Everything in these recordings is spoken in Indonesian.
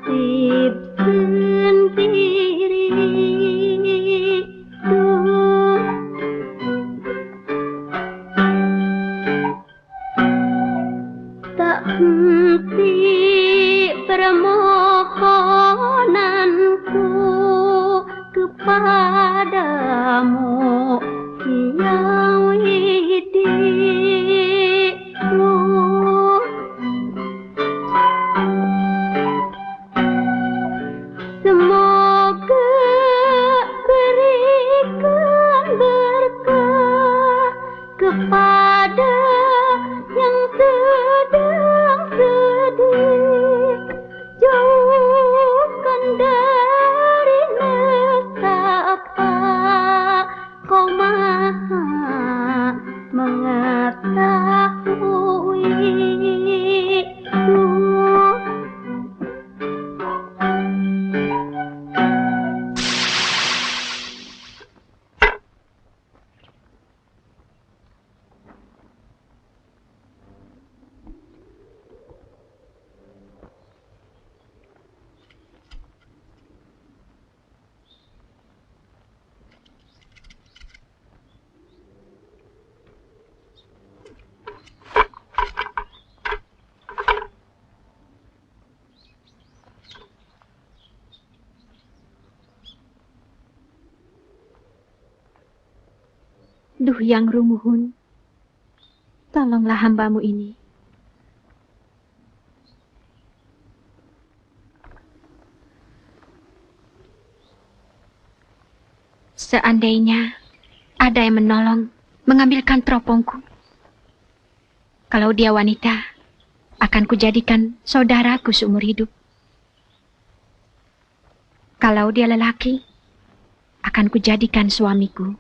nasib sendiri. Duh, tak henti permohonanku kepadamu yang widikku. Semoga berikan berkah kepada yang sedang sedih, jauhkan dari nestapa, kau maha mengetahui. Duh Yang Rumuhun, tolonglah hambamu ini. Seandainya ada yang menolong mengambilkan teropongku, kalau dia wanita, akan kujadikan saudaraku seumur hidup. Kalau dia lelaki, akan kujadikan suamiku.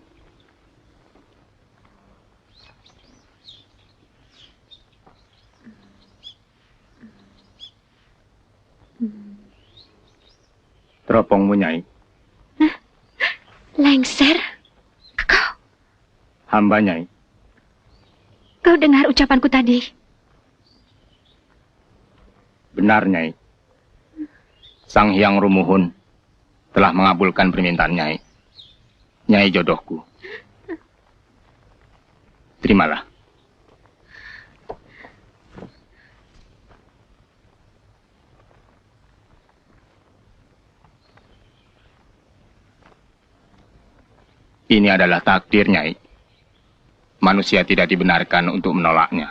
Teropongmu, Nyai. Lengser? Kau? Hamba, Nyai. Kau dengar ucapanku tadi? Benar, Nyai. Sang Hyang Rumuhun telah mengabulkan permintaan Nyai. Nyai jodohku. Terimalah. Ini adalah takdir, Nyai. Manusia tidak dibenarkan untuk menolaknya.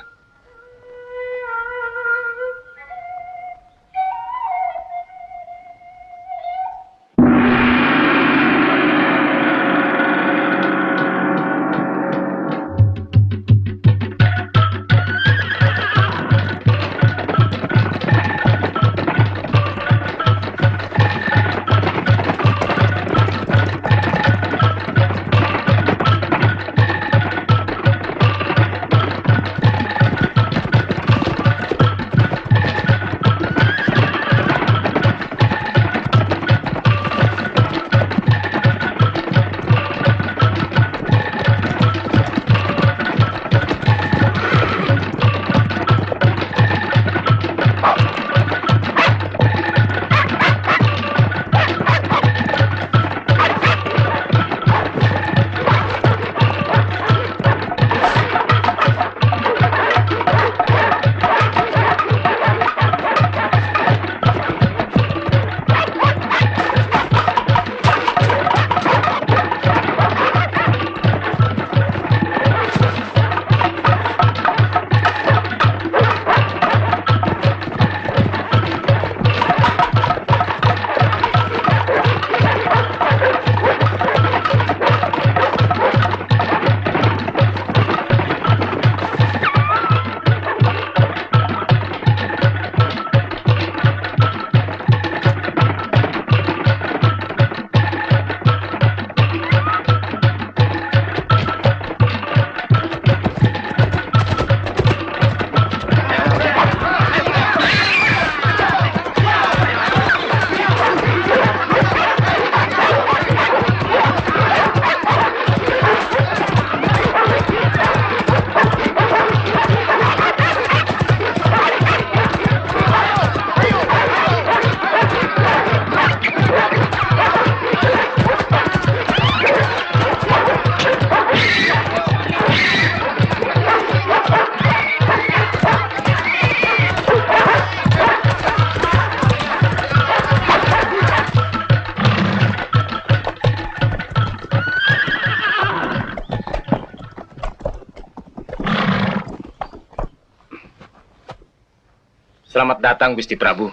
Selamat datang, Gusti Prabu.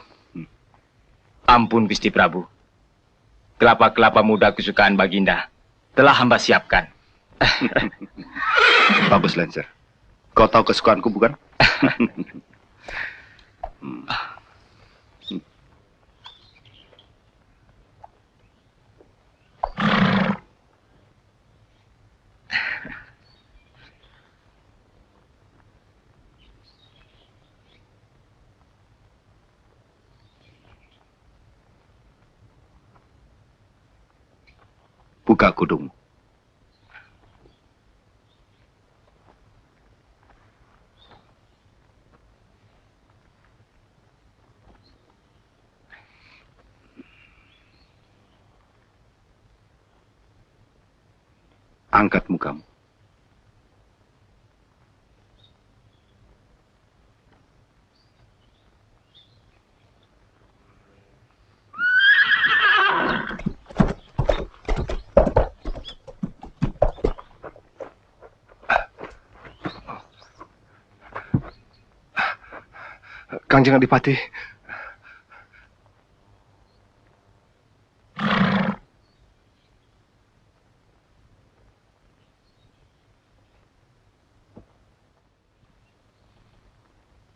Ampun, Gusti Prabu. Kelapa-kelapa muda kesukaan Baginda telah hamba siapkan. Bagus, Lancer. Kau tahu kesukaanku, bukan? Buka kudungmu. Angkat mukamu. Kanjeng Adipati.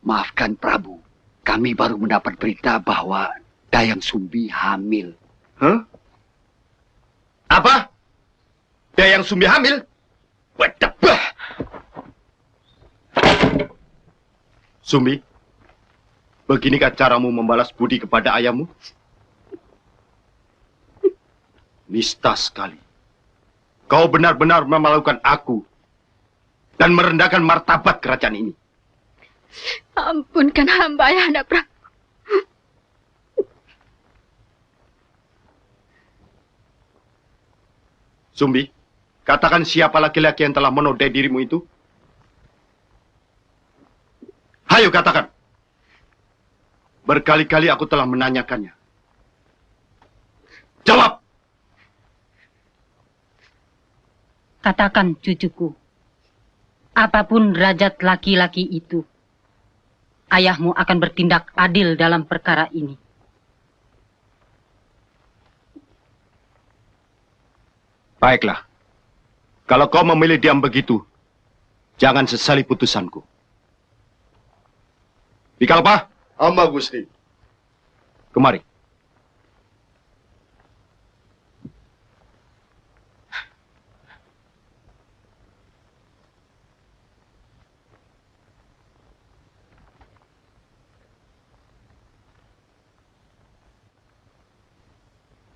Maafkan Prabu, kami baru mendapat berita bahwa Dayang Sumbi hamil. Hah? Apa? Dayang Sumbi hamil? Wedebah! Sumbi, beginikah caramu membalas budi kepada ayahmu? Nista sekali. Kau benar-benar memalukan aku dan merendahkan martabat kerajaan ini. Ampunkan hamba, Ayahanda Prabu. Sumbi, katakan siapa laki-laki yang telah menodai dirimu itu? Hayo katakan. Berkali-kali aku telah menanyakannya. Jawab! Katakan, cucuku. Apapun derajat laki-laki itu, ayahmu akan bertindak adil dalam perkara ini. Baiklah. Kalau kau memilih diam begitu, jangan sesali putusanku. Bikalpa, Hamba Gusti. kemari.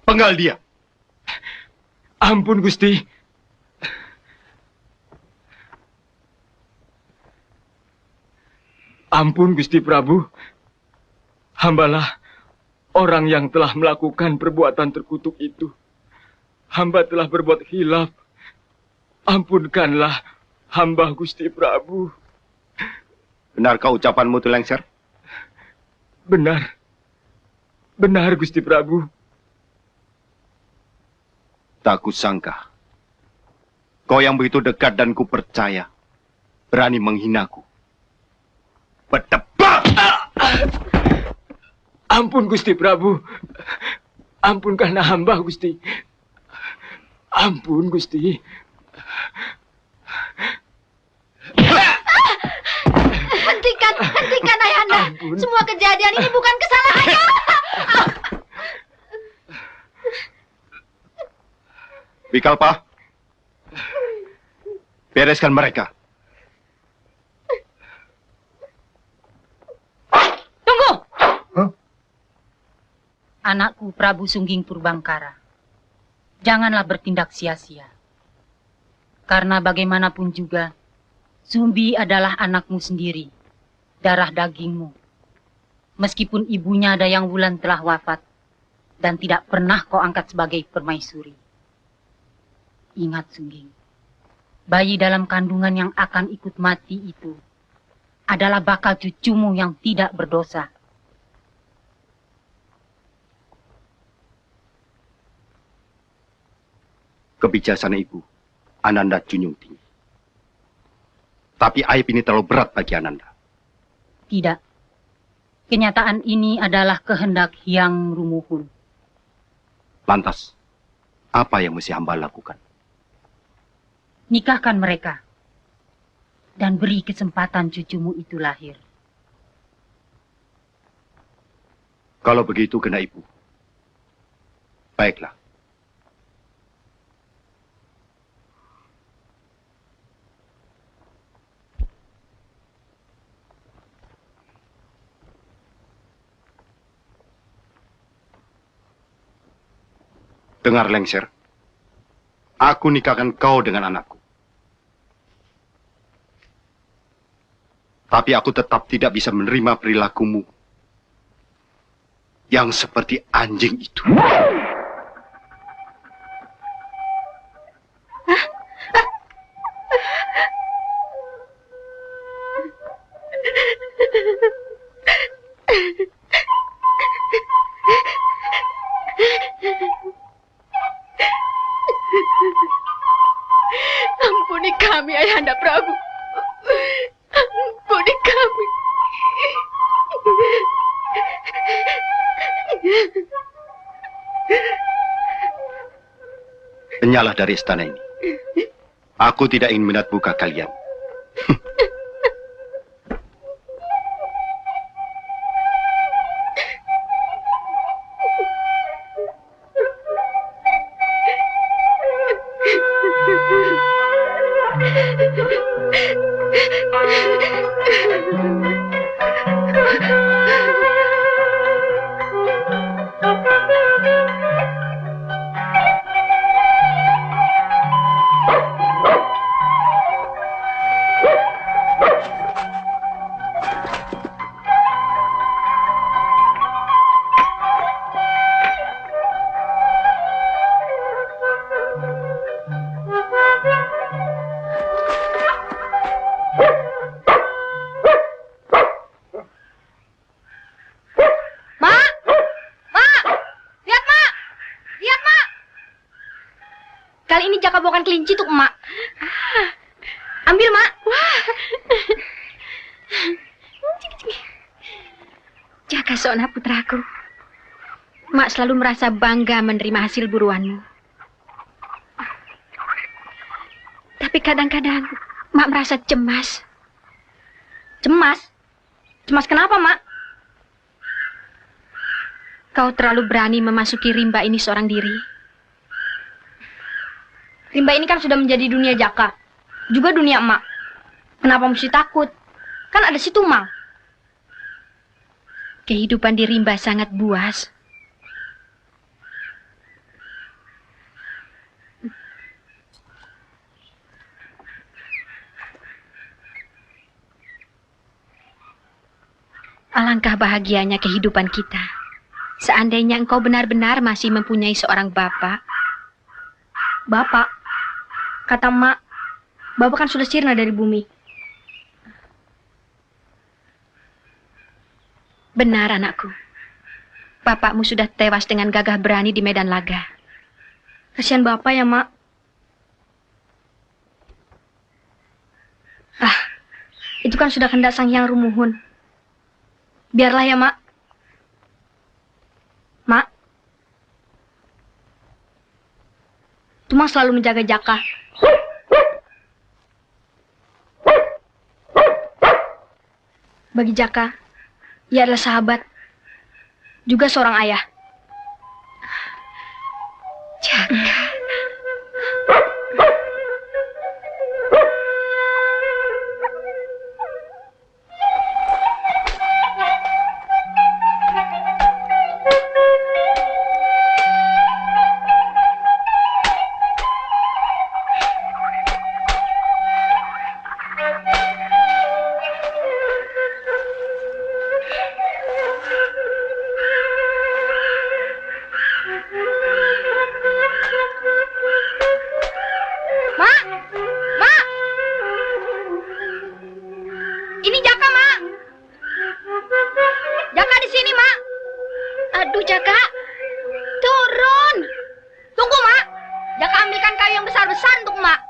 Penggal dia. Ampun, Gusti. Ampun, Gusti Prabu. Hambalah orang yang telah melakukan perbuatan terkutuk itu. Hamba telah berbuat hilaf. Ampunkanlah hamba, Gusti Prabu. Benarkah ucapanmu itu, Lengser? Benar. Benar, Gusti Prabu. Tak kusangka. Kau yang begitu dekat dan ku percaya, berani menghinaku. Berdebak! Ampun, Gusti Prabu. Ampunkanlah hamba, Gusti. Ampun, Gusti. Hentikan Ayahanda. Ampun. Semua kejadian ini bukan kesalahannya. Bikalpa, bereskan mereka. Tunggu! Hah? Anakku Prabu Sungging Purbangkara, janganlah bertindak sia-sia. Karena bagaimanapun juga, Sumbi adalah anakmu sendiri, darah dagingmu. Meskipun ibunya Dayang Wulan telah wafat, dan tidak pernah kau angkat sebagai permaisuri. Ingat, Sungging, bayi dalam kandungan yang akan ikut mati itu adalah bakal cucumu yang tidak berdosa. Kebijaksanaan ibu, Ananda junjung tinggi. Tapi aib ini terlalu berat bagi Ananda. Tidak. Kenyataan ini adalah kehendak Hyang Rumuhun. Lantas, apa yang mesti hamba lakukan? Nikahkan mereka. Dan beri kesempatan cucumu itu lahir. Kalau begitu kena ibu. Baiklah. Dengar, Lengser. Aku nikahkan kau dengan anakku. Tapi aku tetap tidak bisa menerima perilakumu yang seperti anjing itu. Ampuni kami, Ayahanda Prabu. Ampuni kami. Penyalah dari istana ini. Aku tidak ingin melihat muka kalian. Kali ini Jaka bawakan kelinci untuk emak. Ambil, Mak. Wah. Jaka Sona putraku. Mak selalu merasa bangga menerima hasil buruanmu. Tapi kadang-kadang Mak merasa cemas. Cemas? Cemas kenapa, Mak? Kau terlalu berani memasuki rimba ini seorang diri. Rimba ini kan sudah menjadi dunia Jaka. Juga dunia emak. Kenapa mesti takut? Kan ada si Tumang. Kehidupan di rimba sangat buas. Alangkah bahagianya kehidupan kita. Seandainya engkau benar-benar masih mempunyai seorang bapak. Bapak? Kata emak, bapak kan sudah sirna dari bumi. Benar, anakku. Bapakmu sudah tewas dengan gagah berani di medan laga. Kasihan bapak ya, Mak. Ah, itu kan sudah kehendak Sang Hyang Rumuhun. Biarlah ya, Mak. Mak. Tumang selalu menjaga Jaka. Bagi Jaka, ia adalah sahabat, juga seorang ayah. Jaka. Aduh, Jaka. Turun. Tunggu, Mak. Jaka ambilkan kayu yang besar-besar untuk Mak.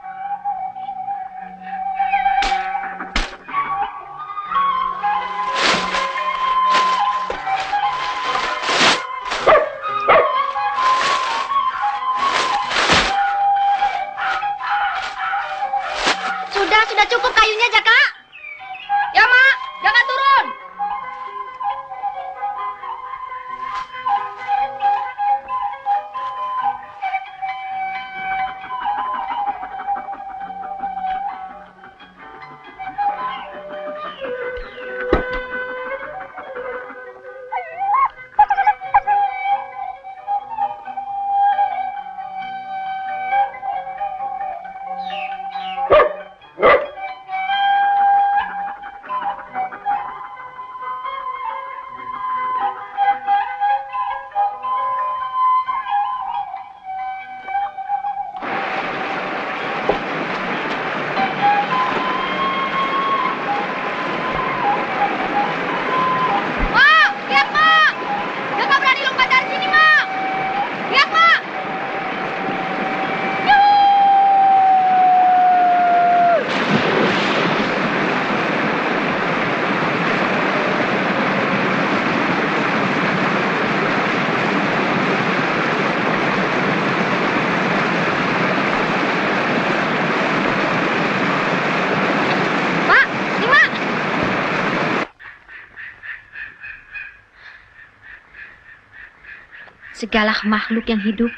segala makhluk yang hidup,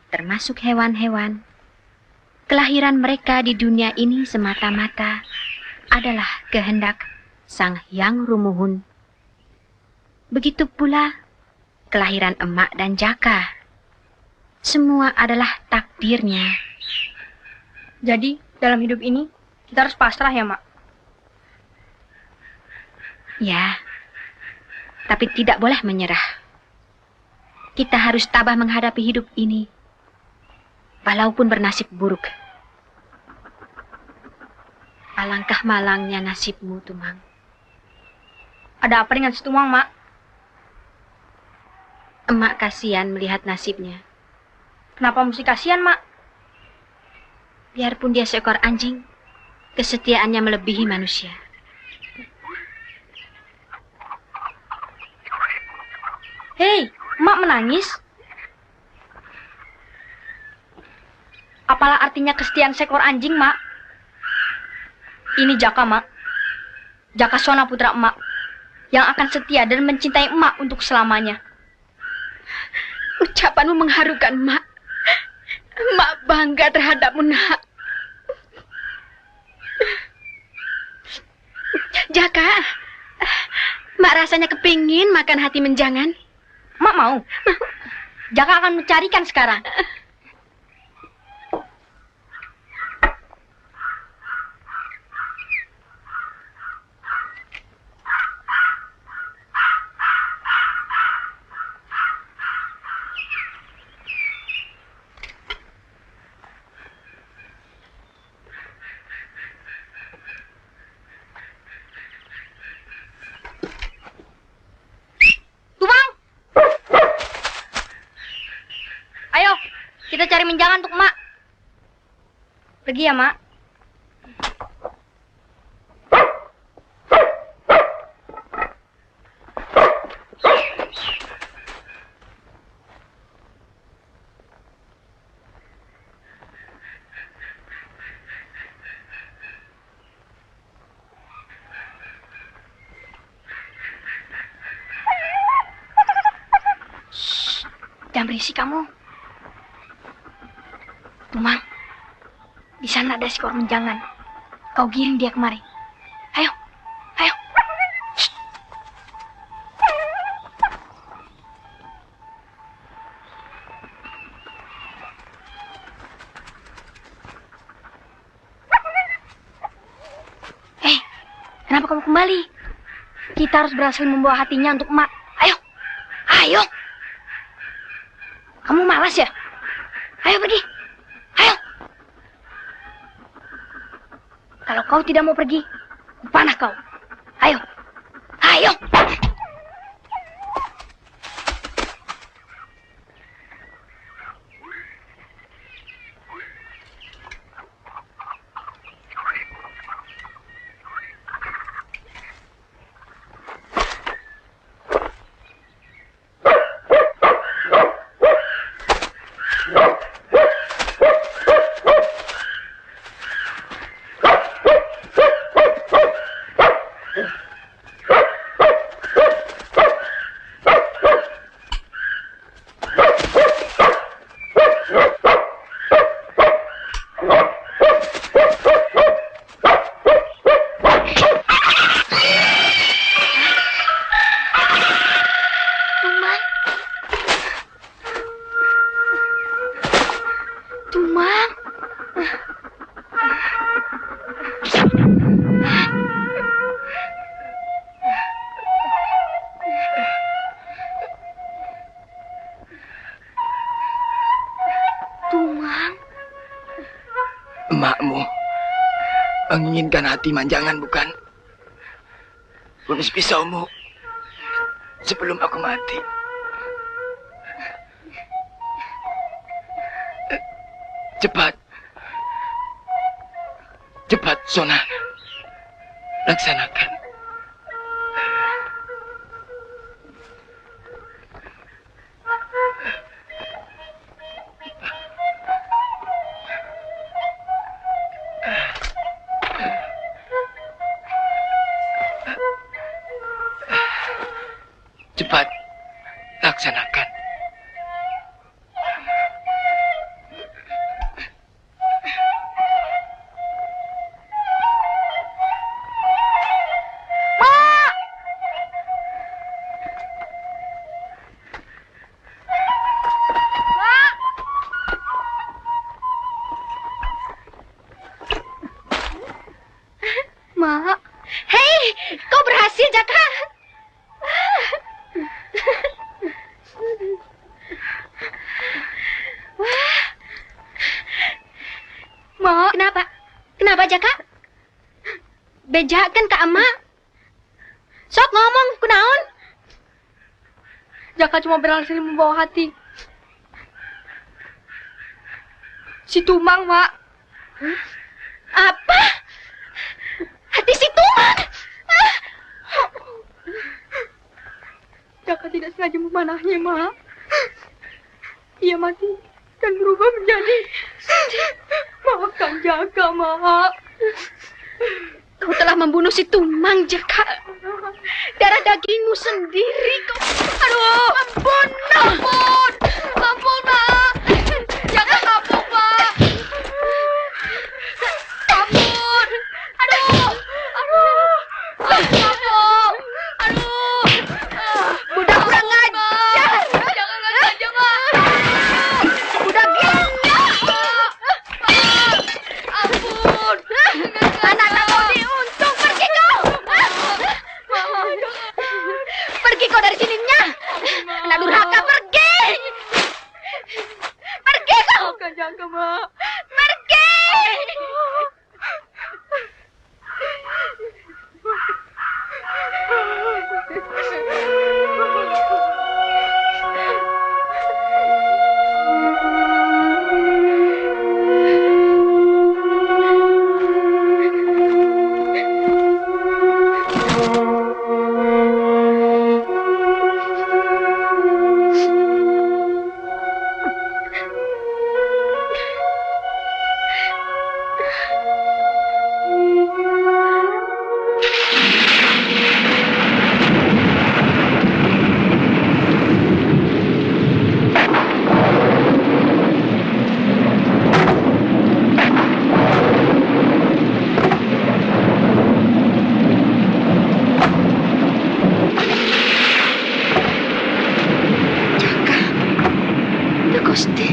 termasuk hewan-hewan, kelahiran mereka di dunia ini semata-mata adalah kehendak Sang Hyang Rumuhun. Begitu pula kelahiran emak dan Jaka. Semua adalah takdirnya. Jadi, dalam hidup ini, kita harus pasrah ya, Mak? Ya, tapi tidak boleh menyerah. Kita harus tabah menghadapi hidup ini, walaupun bernasib buruk. Alangkah malangnya nasibmu, Tumang. Ada apa dengan si Tumang, Mak? Emak kasihan melihat nasibnya. Kenapa mesti kasihan, Mak? Biarpun dia seekor anjing, kesetiaannya melebihi manusia. Hei, Mak menangis? Apalah artinya kesetiaan seekor anjing, Mak? Ini Jaka, Mak. Jaka Sona putra Emak, yang akan setia dan mencintai Emak untuk selamanya. Ucapanmu mengharukan, Mak. Mak bangga terhadapmu, Nak. Jaka, Mak rasanya kepingin makan hati menjangan. Mak mau? Jaka akan mencarikan sekarang. Kita cari menjangan untuk Mak. Pergi ya, Mak. Shh, jangan berisik kamu. Tumang, di sana ada seekor menjangan. Kau giring dia kemari. Ayo, ayo. Shh. Kenapa kamu kembali? Kita harus berhasil membawa hatinya untuk Emak. Ayo, ayo. Kamu malas ya? Ayo pergi. Ayo. Kalau kau tidak mau pergi, panah kau. Ayo. Ayo. Emakmu menginginkan hati manjangan, bukan? Bunuh pisaumu sebelum aku mati. Cepat. Cepat, Sona. Laksanakan. Cepat, laksanakan. Kenapa, Jaka? Beja kan Kak Emak. Sok ngomong, kunaon? Jaka cuma berhasil membawa hati si Tumang, Mak. Apa? Hati si Tumang? Jaka tidak sengaja memanahnya, Mak. Ia mati dan berubah menjadi... Maafkan Jaka, Mak. Kau telah membunuh si Tumang, Jaka. Darah dagingmu sendiri kau. Aduh, ampun, ampun. Ampun, Mak. Jaka kapok, Mak. Ampun. Aduh. Aduh. Kapok. Aduh. Budak kurang ajar. Jangan aja, Mak. Budak gila. Ampun. Anak tak mau diuntung. Pergi kau. Pergi kau dari sininya. Anak durhaka, pergi. Pergi kau. Maafkan Jaka, Mak. Pergi. Gusti.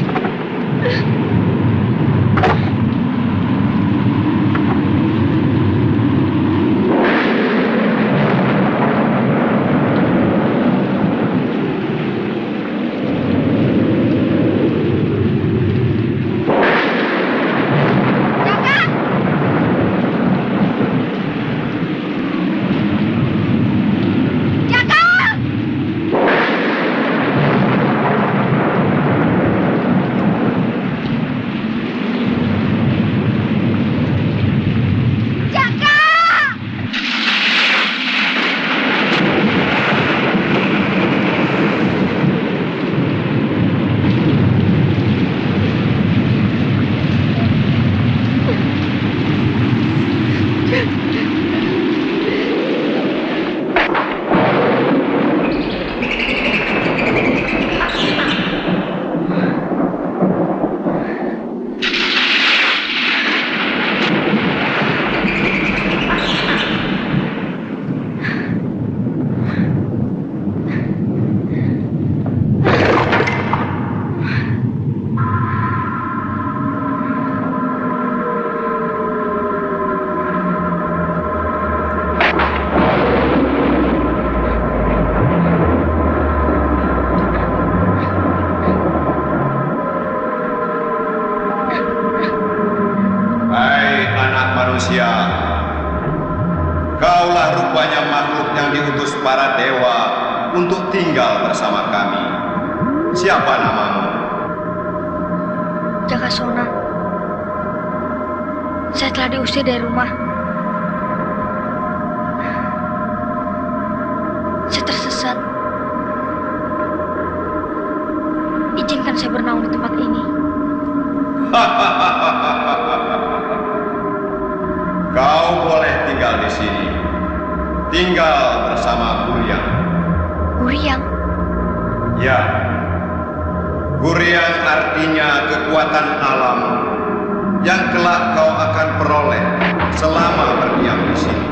manusia. Kaulah rupanya makhluk yang diutus para dewa untuk tinggal bersama kami. Siapa namamu? Jakasona. Saya telah diusir dari rumah. Saya tersesat. Izinkan saya bernaung di tempat ini. Kau boleh tinggal di sini. Tinggal bersama Guryang. Guryang? Ya. Guryang artinya kekuatan alam yang kelak kau akan peroleh selama berdiam di sini.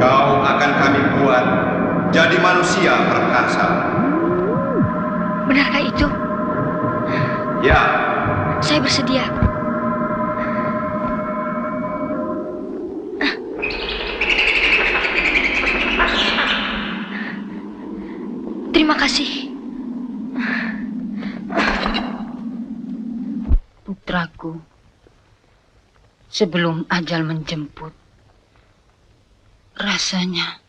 Kau akan kami buat jadi manusia perkasa. Benarkah itu? Ya. Saya bersedia. Terima kasih. Putraku, sebelum ajal menjemput. Rasanya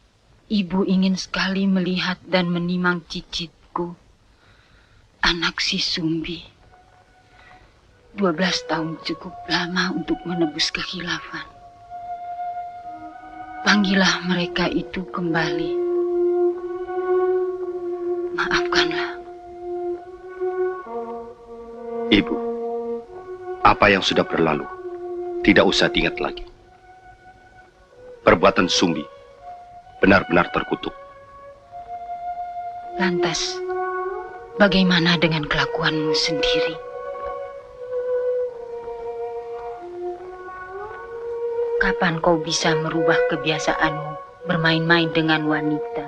ibu ingin sekali melihat dan menimang cicitku, anak si Sumbi. 12 tahun cukup lama untuk menebus kekhilafan. Panggillah mereka itu kembali. Maafkanlah. Ibu, apa yang sudah berlalu tidak usah diingat lagi. Perbuatan Sumbi benar-benar terkutuk. Lantas, bagaimana dengan kelakuanmu sendiri? Kapan kau bisa merubah kebiasaanmu bermain-main dengan wanita?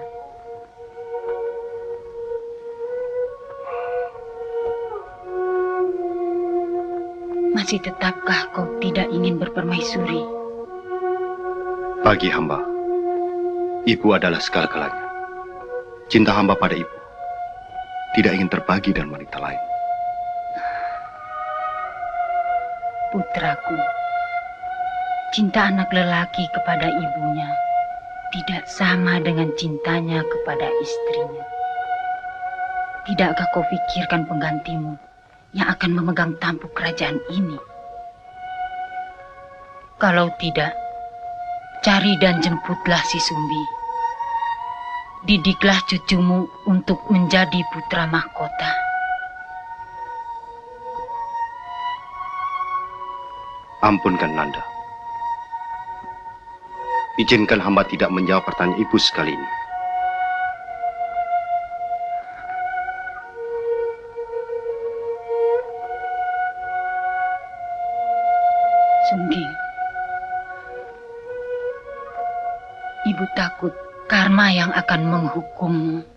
Masih tetapkah kau tidak ingin berpermaisuri? Bagi hamba, ibu adalah segala-galanya. Cinta hamba pada ibu tidak ingin terbagi dengan wanita lain. Putraku, cinta anak lelaki kepada ibunya tidak sama dengan cintanya kepada istrinya. Tidakkah kau pikirkan penggantimu yang akan memegang tampuk kerajaan ini? Kalau tidak, cari dan jemputlah si Sumbi. Didiklah cucumu untuk menjadi putra mahkota. Ampunkan Nanda. Izinkan hamba tidak menjawab pertanyaan ibu sekali ini. Sumbi, ibu takut karma yang akan menghukummu.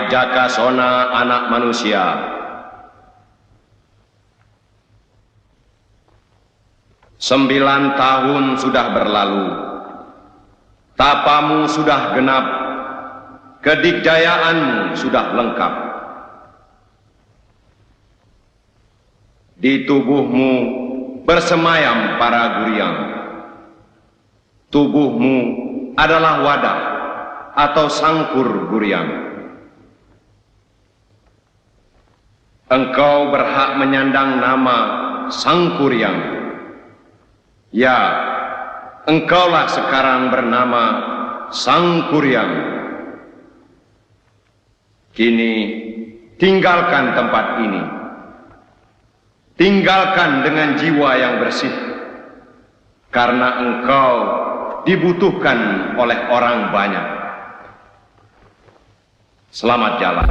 Jakasona anak manusia, Sembilan tahun sudah berlalu, tapamu sudah genap, kedikdayaanmu sudah lengkap. Di tubuhmu bersemayam para guryang. Tubuhmu adalah wadah atau sangkur guryang. Engkau berhak menyandang nama Sangkuryang. Ya, engkaulah sekarang bernama Sangkuryang. Kini tinggalkan tempat ini. Tinggalkan dengan jiwa yang bersih. Karena engkau dibutuhkan oleh orang banyak. Selamat jalan.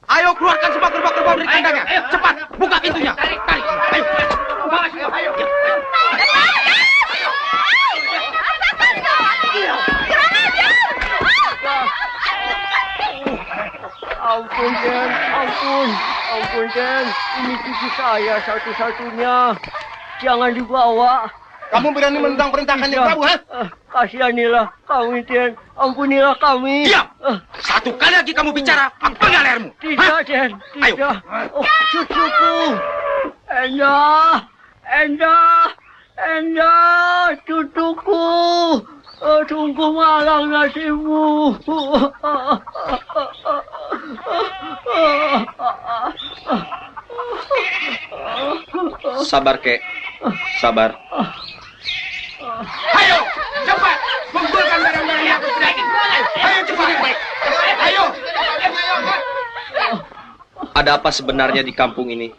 Ayo keluarkan semua kerbau-kerbau dari kandangnya. Cepat, buka pintunya. Tarik. Ayo. Ampun, Den. Ampun, Den. Ini cucu saya satu-satunya. Jangan dibawa. Kamu berani menentang perintah Kanjeng Prabu, ha? Kasihanilah kami, Den. Ampunilah kami. Diam! Satu kali lagi kamu bicara, penggal lehermu. Tidak, Den. Tidak. Oh, cucuku. Enda, cucuku. Tunggu malang nasibmu. Sabar, Kek. Sabar. Ayo, cepat. Kumpulkan barang-barang yang aku sudah ingin. Ayo, cepat. Ayo. Ada apa sebenarnya di kampung ini?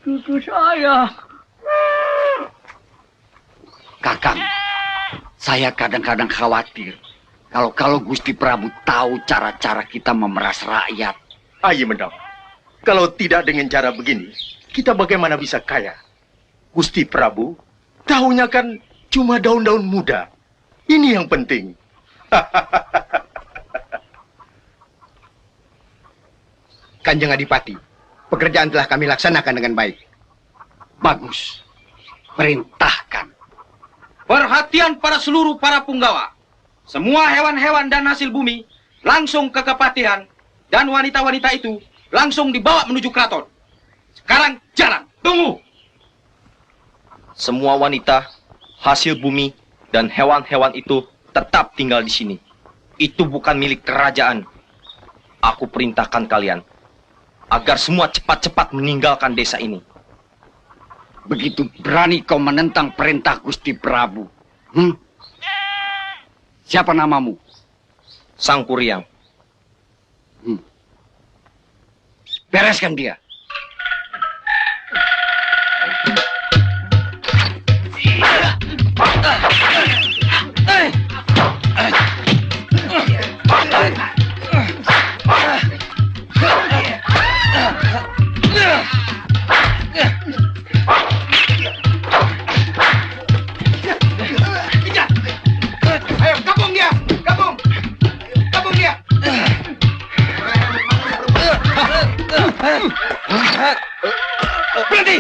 Cucu saya. Kakang, saya kadang-kadang khawatir kalau Gusti Prabu tahu cara-cara kita memeras rakyat. Ayo Mendang, kalau tidak dengan cara begini, kita bagaimana bisa kaya? Gusti Prabu, tahunya kan cuma daun-daun muda. Ini yang penting. Kanjeng Adipati, pekerjaan telah kami laksanakan dengan baik. Bagus. Perintahkan. Perhatian para seluruh para punggawa. Semua hewan-hewan dan hasil bumi langsung ke kepatihan dan wanita-wanita itu langsung dibawa menuju keraton. Sekarang jalan. Tunggu. Semua wanita, hasil bumi, dan hewan-hewan itu tetap tinggal di sini. Itu bukan milik kerajaan. Aku perintahkan kalian agar semua cepat-cepat meninggalkan desa ini. Begitu berani kau menentang perintah Gusti Prabu. Siapa namamu? Sangkuryang. Bereskan dia. Ayo, gabung dia! Gabung dia! Berhenti!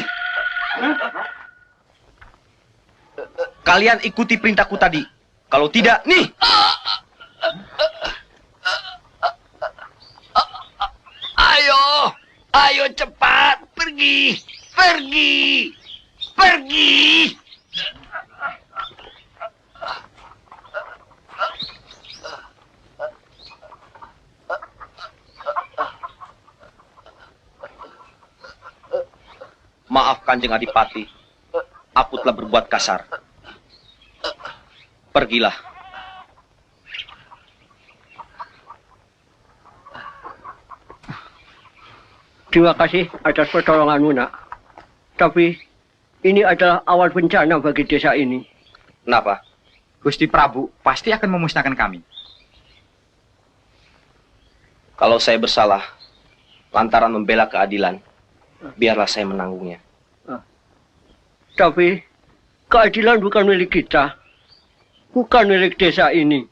Kalian ikuti perintahku tadi. Kalau tidak, nih! Ayo cepat, pergi! Maaf Kanjeng Adipati, aku telah berbuat kasar. Pergilah. Terima kasih atas pertolonganmu, Nak. Tapi ini adalah awal bencana bagi desa ini. Kenapa? Gusti Prabu pasti akan memusnahkan kami. Kalau saya bersalah, lantaran membela keadilan, biarlah saya menanggungnya. Tapi Keadilan bukan milik kita. Bukan milik desa ini.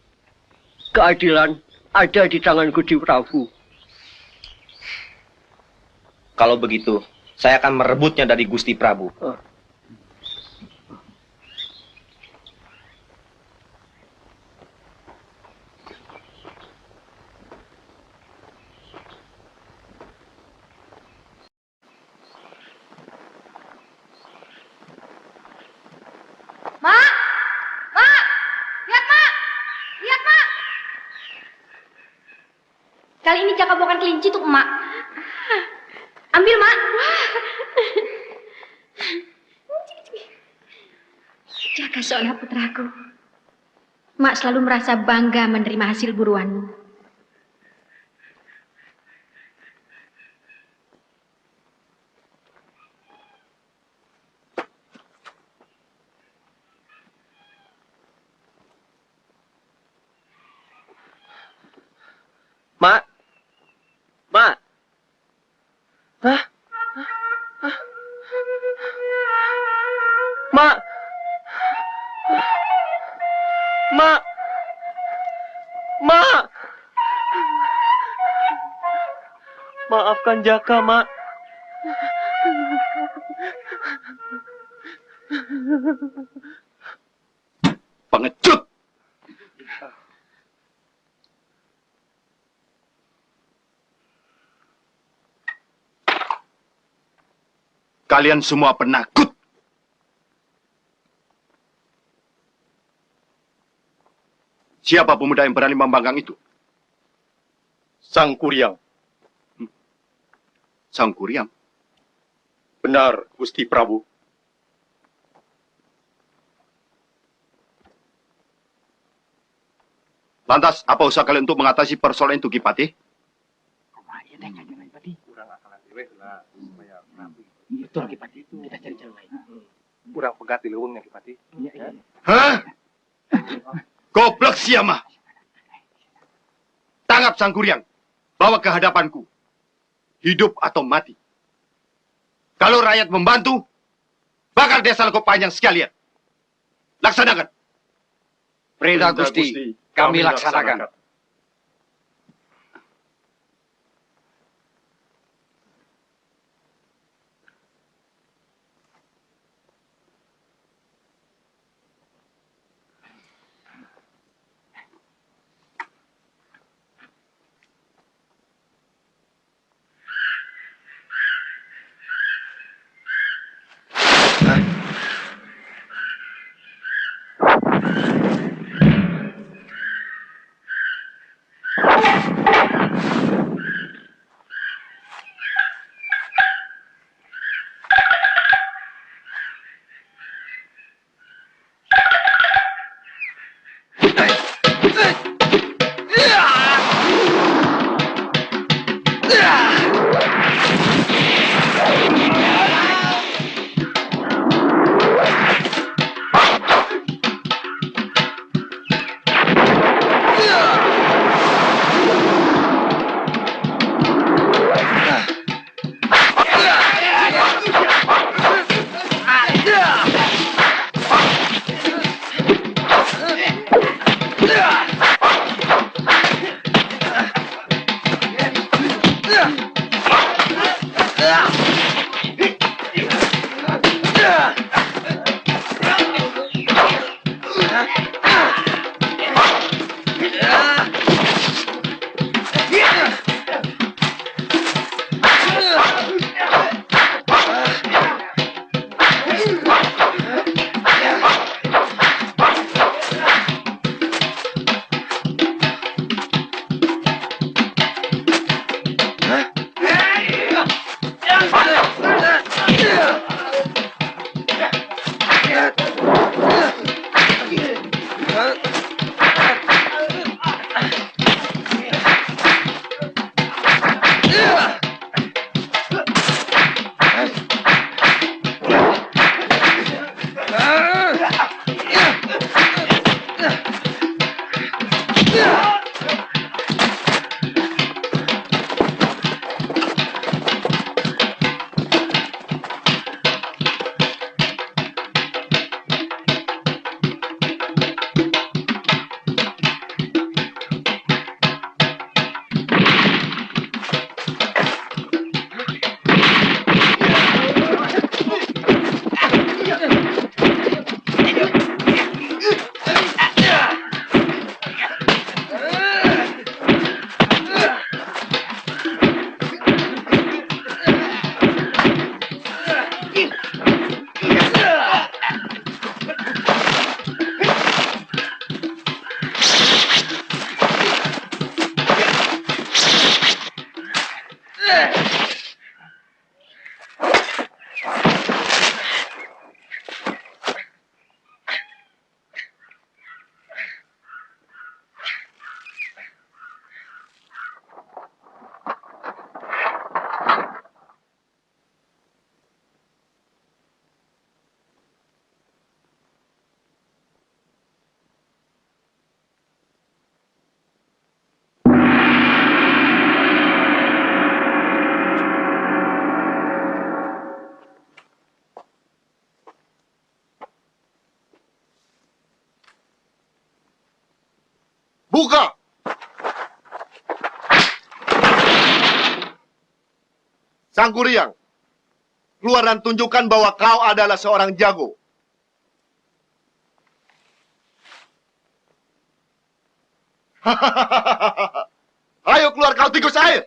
Keadilan ada di tangan Gusti Prabu. Kalau begitu, saya akan merebutnya dari Gusti Prabu. Mak! Mak! Lihat, Mak! Lihat, Mak! Kali ini Jaka bawakan kelinci untuk Emak. Ambil, Mak. Jaka Sona putraku. Mak selalu merasa bangga menerima hasil buruanmu. Mak. Mak. Hah? Mak. Mak. Mak. Maafkan Jaka, Mak. Pengecut! Kalian semua penakut. Siapa pemuda yang berani membanggang itu? Sang Kuryang. Sang Kuryang? Benar, Gusti Prabu. Lantas, apa usaha kalian untuk mengatasi persoalan itu, Ki Patih? Betul, Ki Patih. Kita cari jalan lain. Kurang pegat di lewengnya, Ki Patih. Hah? Goblok siamah! Tangkap Sang Kuryang. Bawa ke hadapanku. Hidup atau mati. Kalau rakyat membantu, bakal desa Lekuk Panjang sekalian. Laksanakan. Perintah Gusti, kami laksanakan. Sang Kuryang, keluar dan tunjukkan bahwa kau adalah seorang jago. Ayo keluar kau tikus air.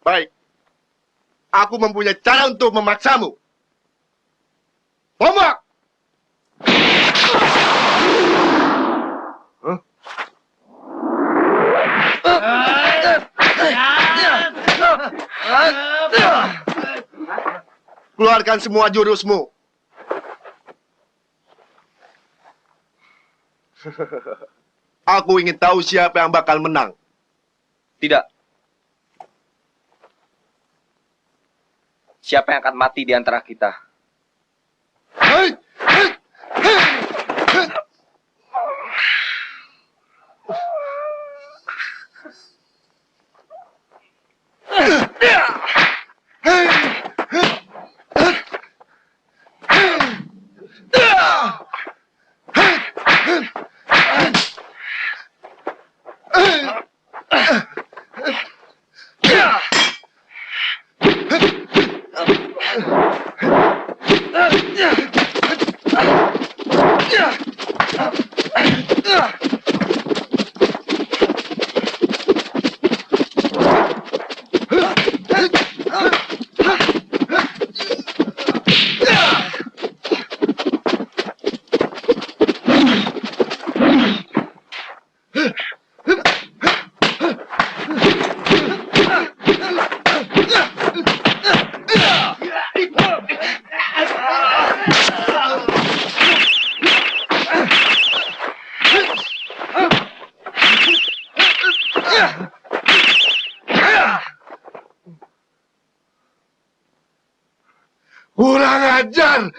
Baik. Aku mempunyai cara untuk memaksamu. Tombak! Keluarkan semua jurusmu. Aku ingin tahu siapa yang bakal menang. Tidak. Siapa yang akan mati di antara kita? Kurang ajar!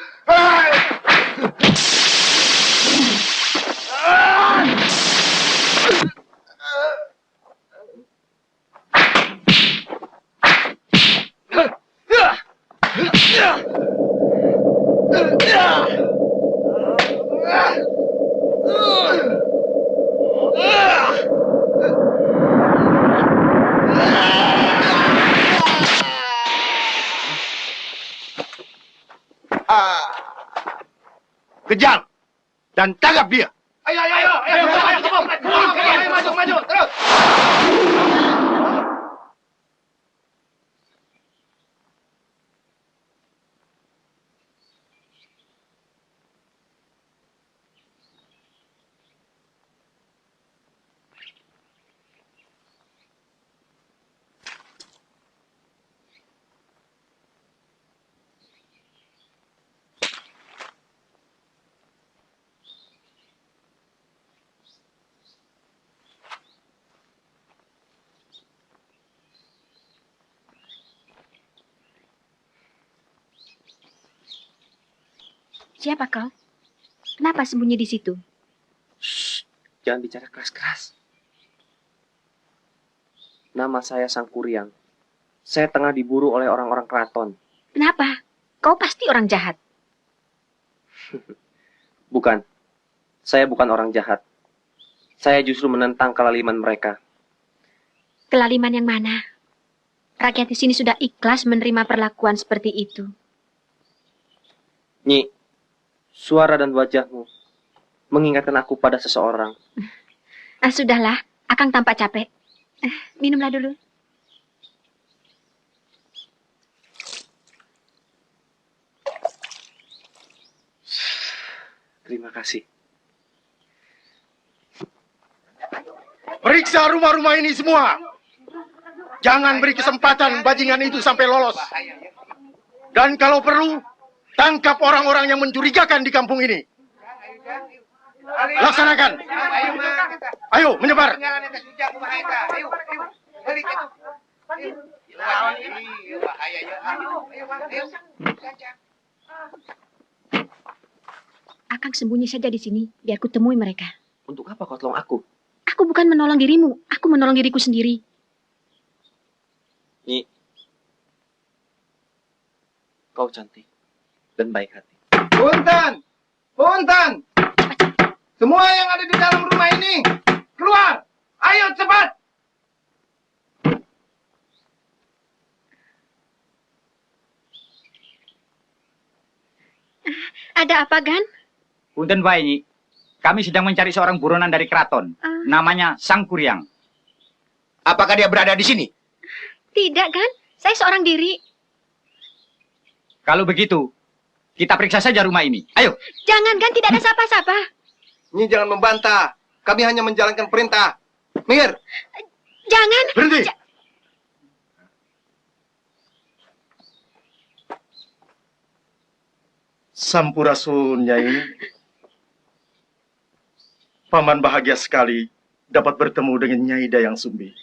Kejar dan tangkap dia. Ayo, maju, terus. Siapa kau? Kenapa sembunyi di situ? Shh, jangan bicara keras-keras. Nama saya Sang Kuryang. Saya tengah diburu oleh orang-orang keraton. Kenapa? Kau pasti orang jahat. Bukan. Saya bukan orang jahat. Saya justru menentang kelaliman mereka. Kelaliman yang mana? Rakyat di sini sudah ikhlas menerima perlakuan seperti itu. Nyi, suara dan wajahmu mengingatkan aku pada seseorang. Sudahlah, Akang tampak capek. Minumlah dulu. Terima kasih. Periksa rumah-rumah ini semua. Jangan beri kesempatan bajingan itu sampai lolos. Dan kalau perlu, tangkap orang-orang yang mencurigakan di kampung ini. Laksanakan. Ayo, menyebar. Akang sembunyi saja di sini, biar ku temui mereka. Untuk apa kau tolong aku? Aku bukan menolong dirimu, aku menolong diriku sendiri. Nyi, kau cantik dan baik hati. Punten! Punten! Semua yang ada di dalam rumah ini, keluar! Ayo cepat! Ada apa, Gan? Punten Bae Nyi. Kami sedang mencari seorang buronan dari keraton. Namanya Sang Kuryang. Apakah dia berada di sini? Tidak, Gan. Saya seorang diri. Kalau begitu, kita periksa saja rumah ini. Ayo. Jangan, Gan. Tidak ada siapa-siapa. Nyi jangan membantah. Kami hanya menjalankan perintah. Minggir. Jangan. Berhenti. Sampurasun, Nyai. Paman bahagia sekali dapat bertemu dengan Nyai Dayang Sumbi.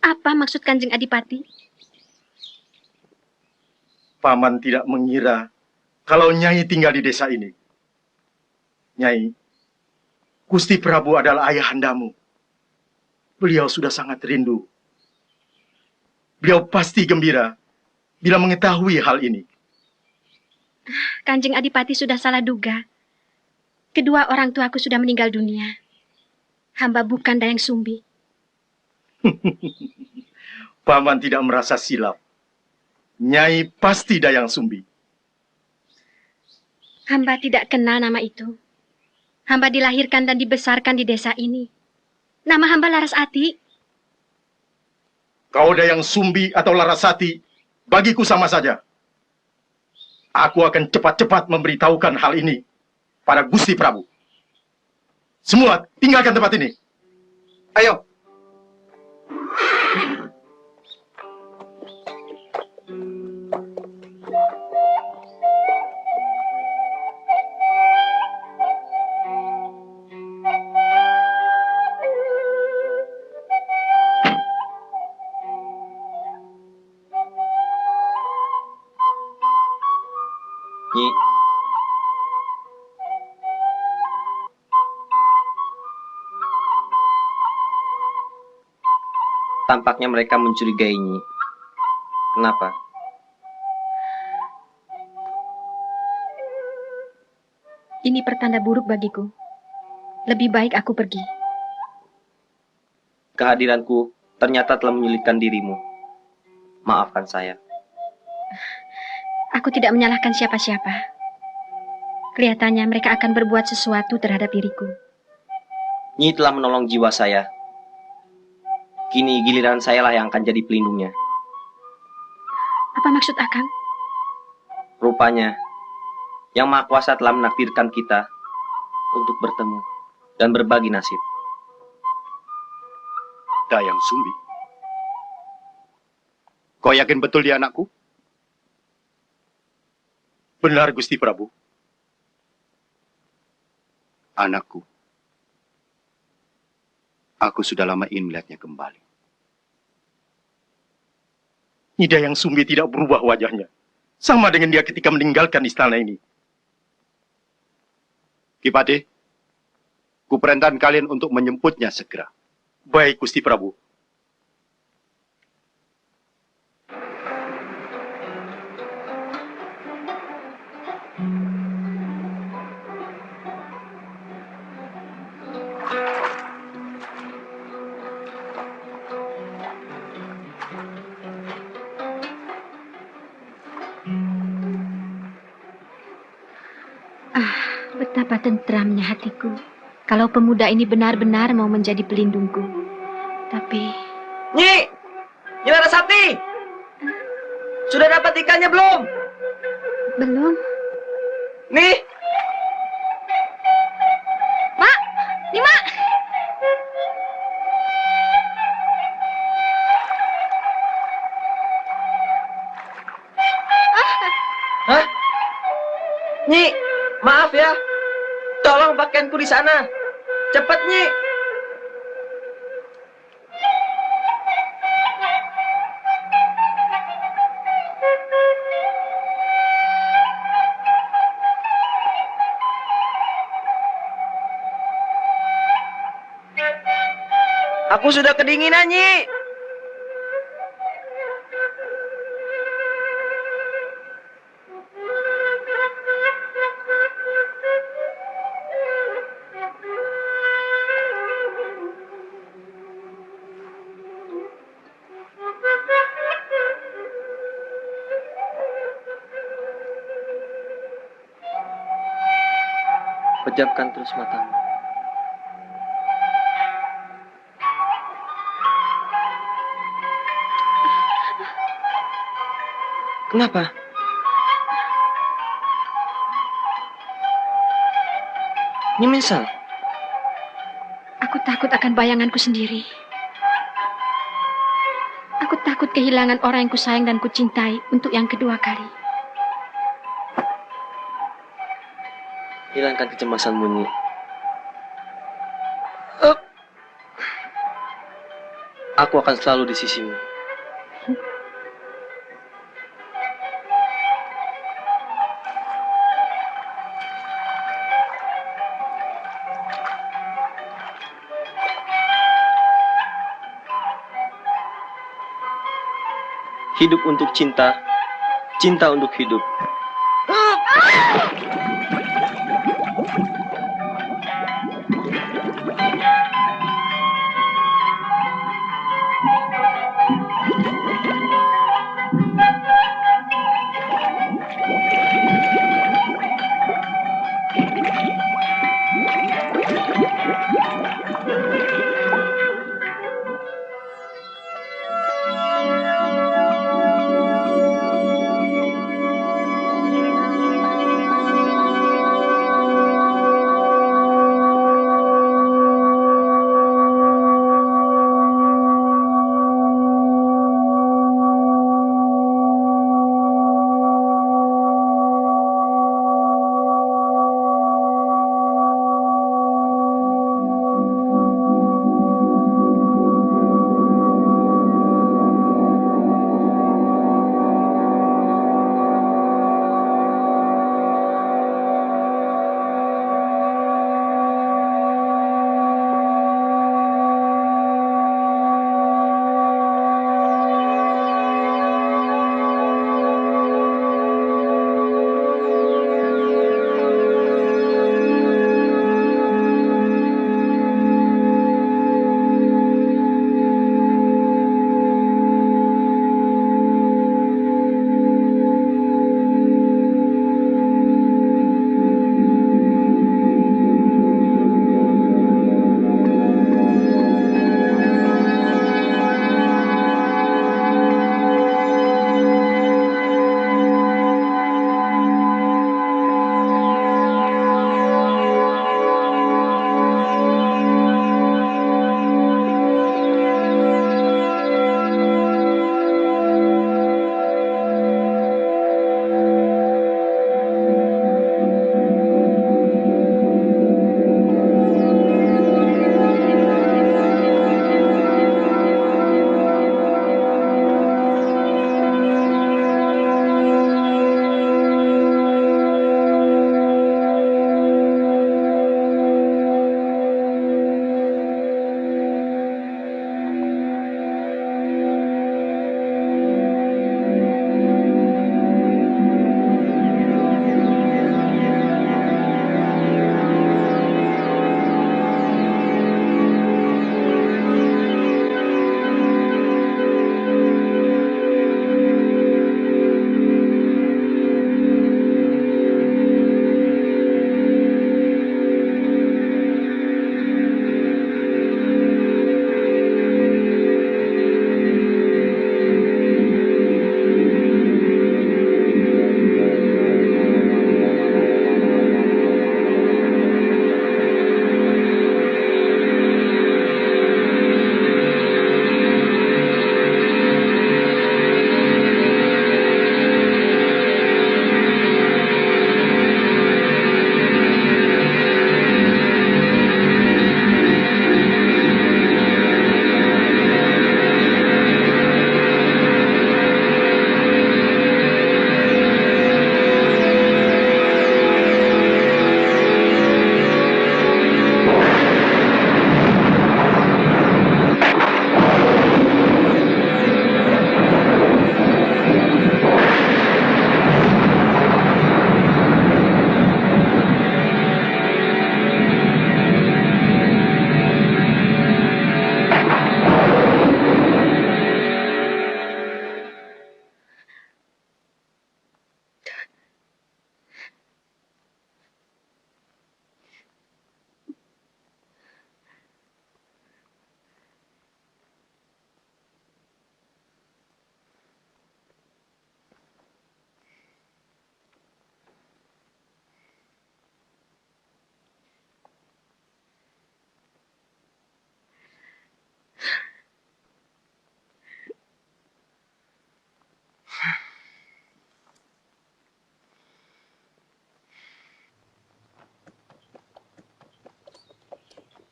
Apa maksud Kanjeng Adipati? Paman tidak mengira kalau Nyai tinggal di desa ini. Nyai, Gusti Prabu adalah ayahandamu. Beliau sudah sangat rindu. Beliau pasti gembira bila mengetahui hal ini. Kanjeng Adipati sudah salah duga. Kedua orang tuaku sudah meninggal dunia. Hamba bukan Dayang Sumbi. Paman tidak merasa silap. Nyai pasti Dayang Sumbi. Hamba tidak kenal nama itu. Hamba dilahirkan dan dibesarkan di desa ini. Nama hamba Larasati. Kau Dayang Sumbi atau Larasati, bagiku sama saja. Aku akan cepat-cepat memberitahukan hal ini pada Gusti Prabu. Semua tinggalkan tempat ini. Ayo. Nyi. Tampaknya mereka mencurigai Nyi. Kenapa? Ini pertanda buruk bagiku. Lebih baik aku pergi. Kehadiranku ternyata telah menyulitkan dirimu. Maafkan saya. Aku tidak menyalahkan siapa-siapa. Kelihatannya mereka akan berbuat sesuatu terhadap diriku. Nyi telah menolong jiwa saya. Kini giliran sayalah yang akan jadi pelindungnya. Apa maksud Akang? Rupanya, Yang Maha Kuasa telah menakdirkan kita untuk bertemu dan berbagi nasib. Dayang Sumbi. Kau yakin betul dia anakku? Benar, Gusti Prabu. Anakku. Aku sudah lama ingin melihatnya kembali. Nyi Dayang Sumbi tidak berubah wajahnya. Sama dengan dia ketika meninggalkan istana ini. Kipati, kuperintahkan kalian untuk menjemputnya segera. Baik, Gusti Prabu. Betapa tentramnya hatiku kalau pemuda ini benar-benar mau menjadi pelindungku. Tapi... Nyi! Nyi Larasati! Sudah dapat ikannya belum? Belum. Nih! Mak! Nih, Mak! Hah? Nyi! Maaf ya. Tolong pakaianku di sana. Cepat, Nyi. Aku sudah kedinginan, Nyi. Pejamkan terus matamu. Kenapa? Nyimensal. Aku takut akan bayanganku sendiri. Aku takut kehilangan orang yang kusayang dan kucintai untuk yang kedua kali. Hilangkan kecemasanmu, Nyi. Aku akan selalu di sisimu. Hidup untuk cinta, cinta untuk hidup.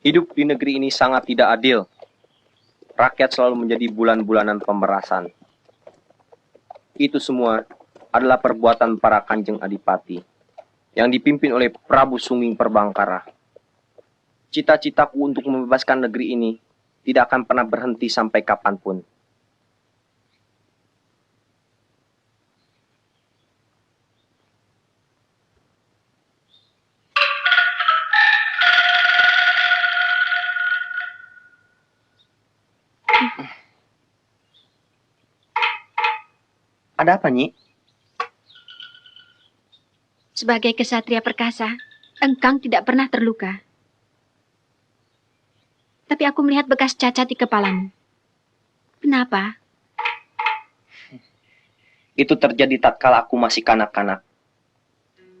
Hidup di negeri ini sangat tidak adil. Rakyat selalu menjadi bulan-bulanan pemerasan. Itu semua adalah perbuatan para Kanjeng Adipati yang dipimpin oleh Prabu Suming Perbangkara. Cita-citaku untuk membebaskan negeri ini tidak akan pernah berhenti sampai kapanpun. Ada apa, Nyi? Sebagai kesatria perkasa, engkang tidak pernah terluka. Tapi aku melihat bekas cacat di kepalamu. Kenapa? Itu terjadi tatkala aku masih kanak-kanak.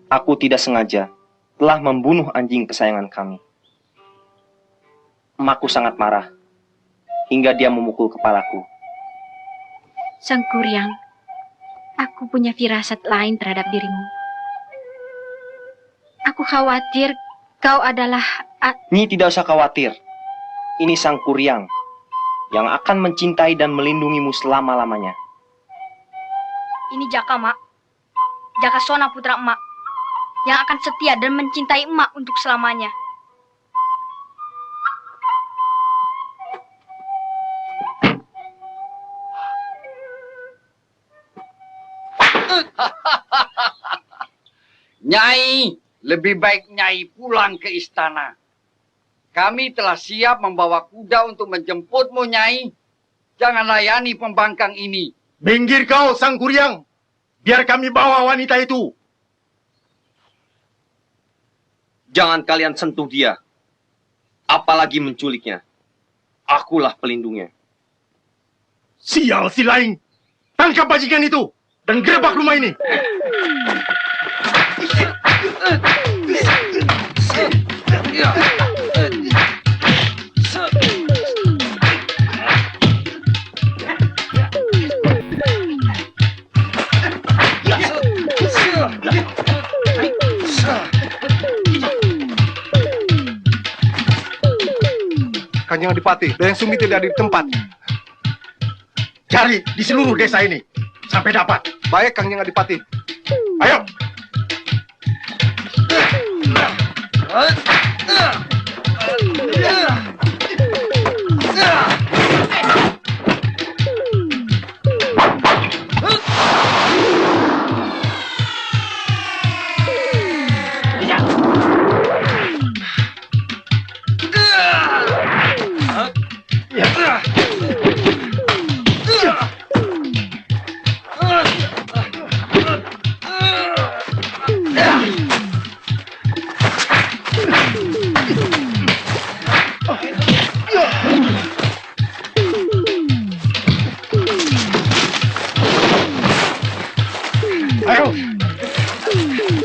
Aku tidak sengaja telah membunuh anjing kesayangan kami. Emakku sangat marah, hingga dia memukul kepalaku. Sang Kuryang, aku punya firasat lain terhadap dirimu. Aku khawatir kau adalah... Nyi tidak usah khawatir. Ini Sang Kuryang yang akan mencintai dan melindungimu selama-lamanya. Ini Jaka, Mak. Jaka Sona putra emak. Yang akan setia dan mencintai emak untuk selamanya. Nyai, lebih baik Nyai pulang ke istana. Kami telah siap membawa kuda untuk menjemputmu, Nyai. Jangan layani pembangkang ini. Minggir kau, Sang Kuryang. Biar kami bawa wanita itu. Jangan kalian sentuh dia. Apalagi menculiknya. Akulah pelindungnya. Sial si Laing. Tangkap bajingan itu. Dan gerebek rumah ini. Kanjeng Adipati, Dayang Sumi tidak di tempat. Cari di seluruh desa ini. Sampai dapat. Baik, Kanjeng Adipati. Ayo.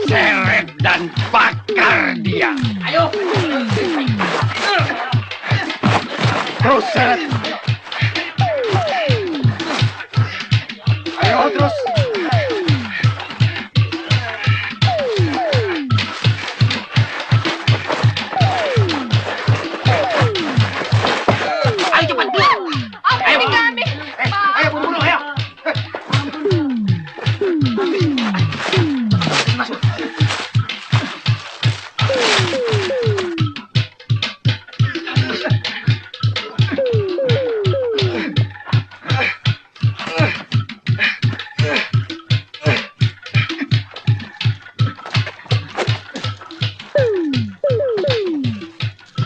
Seret dan bakar dia. Ayo. Terus seret. Ayo terus. Ayo cepat. Ayo kami. Ayo buru-buru, ayo.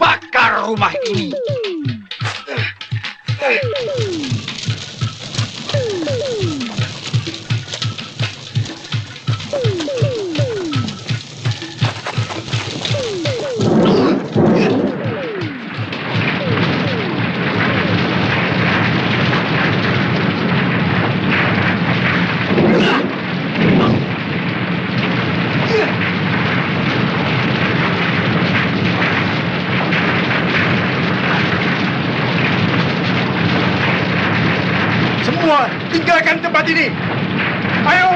Bakar rumah ini. Semua tinggalkan tempat ini. Ayo.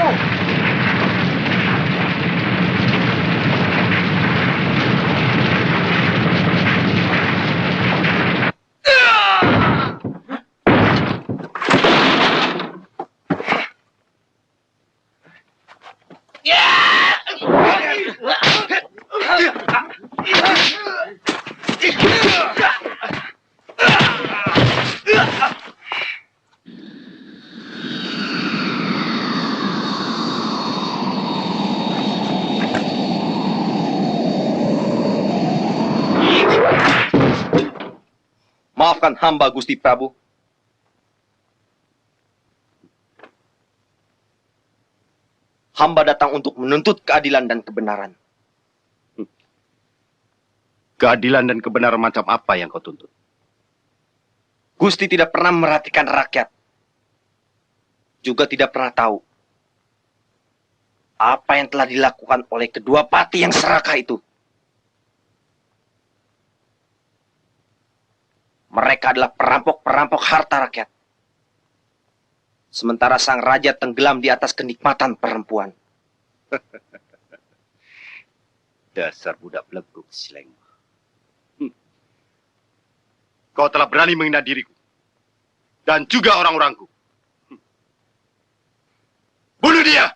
meninggalkan hamba, Gusti Prabu? Hamba datang untuk menuntut keadilan dan kebenaran. Keadilan dan kebenaran macam apa yang kau tuntut? Gusti tidak pernah merhatikan rakyat. Juga tidak pernah tahu apa yang telah dilakukan oleh kedua pati yang serakah itu. Mereka adalah perampok-perampok harta rakyat. Sementara sang raja tenggelam di atas kenikmatan perempuan. Dasar budak beleguk, Sileng. Kau telah berani menghina diriku. Dan juga orang-orangku. Bunuh dia!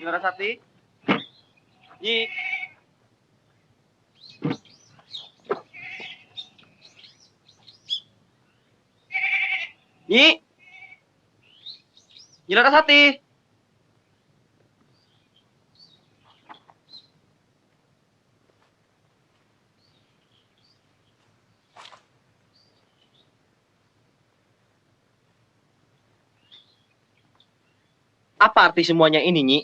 Larasati. Nyi. Nyi. Nyi Larasati. Apa arti semuanya ini, Nyi?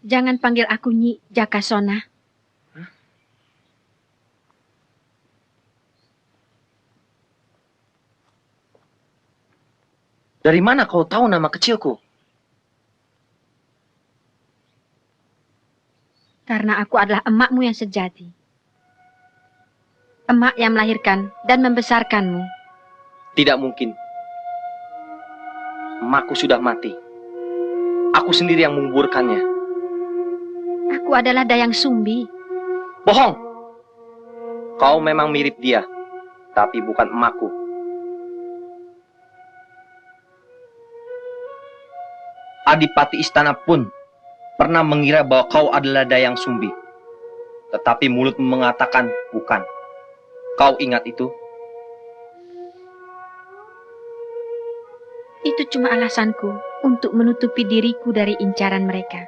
Jangan panggil aku Nyi, Jakasona. Dari mana kau tahu nama kecilku? Karena aku adalah emakmu yang sejati. Emak yang melahirkan dan membesarkanmu. Tidak mungkin. Emakku sudah mati. Aku sendiri yang menguburkannya. Aku adalah Dayang Sumbi. Bohong! Kau memang mirip dia, tapi bukan emakku. Adipati istana pun pernah mengira bahwa kau adalah Dayang Sumbi. Tetapi mulutmu mengatakan bukan. Kau ingat itu? Itu cuma alasanku untuk menutupi diriku dari incaran mereka.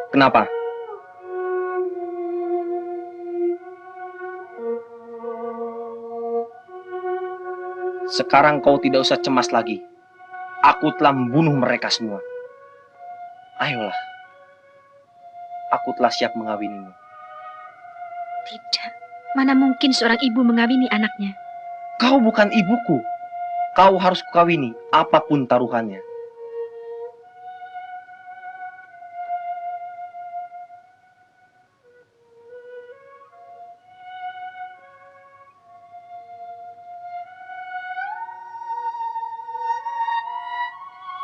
Kenapa? Sekarang kau tidak usah cemas lagi. Aku telah membunuh mereka semua. Ayolah. Aku telah siap mengawinimu. Tidak. Mana mungkin seorang ibu mengawini anaknya? Kau bukan ibuku. Kau harus kukawini, apapun taruhannya.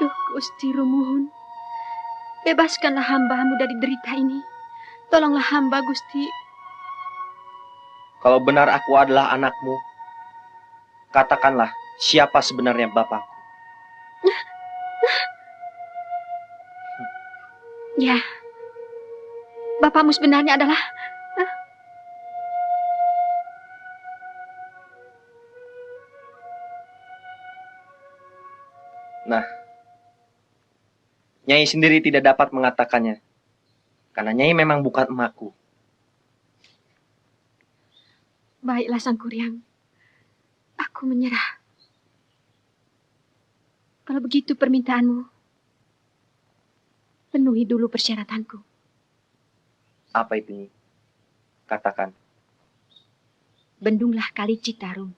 Duh, Gusti Rumuhun. Bebaskanlah hamba-Mu dari derita ini. Tolonglah hamba, Gusti. Kalau benar aku adalah anakmu, katakanlah siapa sebenarnya bapakku. Ya, bapakmu sebenarnya adalah... Nah, Nyai sendiri tidak dapat mengatakannya, karena Nyai memang bukan emakku. Baiklah, Sang Kuryang. Aku menyerah. Kalau begitu permintaanmu, penuhi dulu persyaratanku. Apa itu, Nyi? Katakan. Bendunglah Kali Citarum.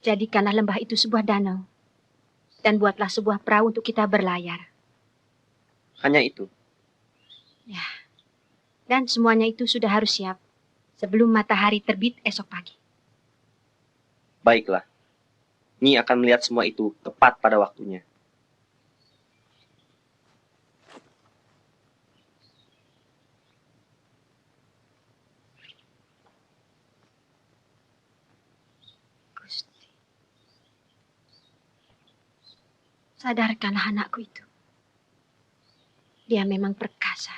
Jadikanlah lembah itu sebuah danau. Dan buatlah sebuah perahu untuk kita berlayar. Hanya itu? Ya. Dan semuanya itu sudah harus siap sebelum matahari terbit esok pagi. Baiklah. Nyi akan melihat semua itu tepat pada waktunya. Gusti, sadarkanlah anakku itu. Dia memang perkasa.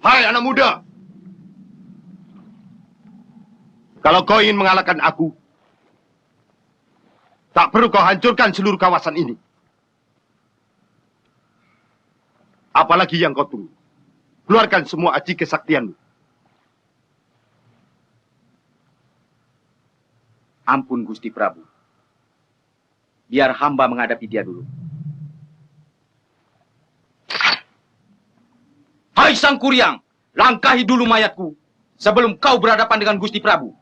Hai anak muda, kalau kau ingin mengalahkan aku, tak perlu kau hancurkan seluruh kawasan ini. Apalagi yang kau tunggu. Keluarkan semua aji kesaktianmu. Ampun Gusti Prabu. Biar hamba menghadapi dia dulu. Hai Sang Kuryang, langkahi dulu mayatku sebelum kau berhadapan dengan Gusti Prabu.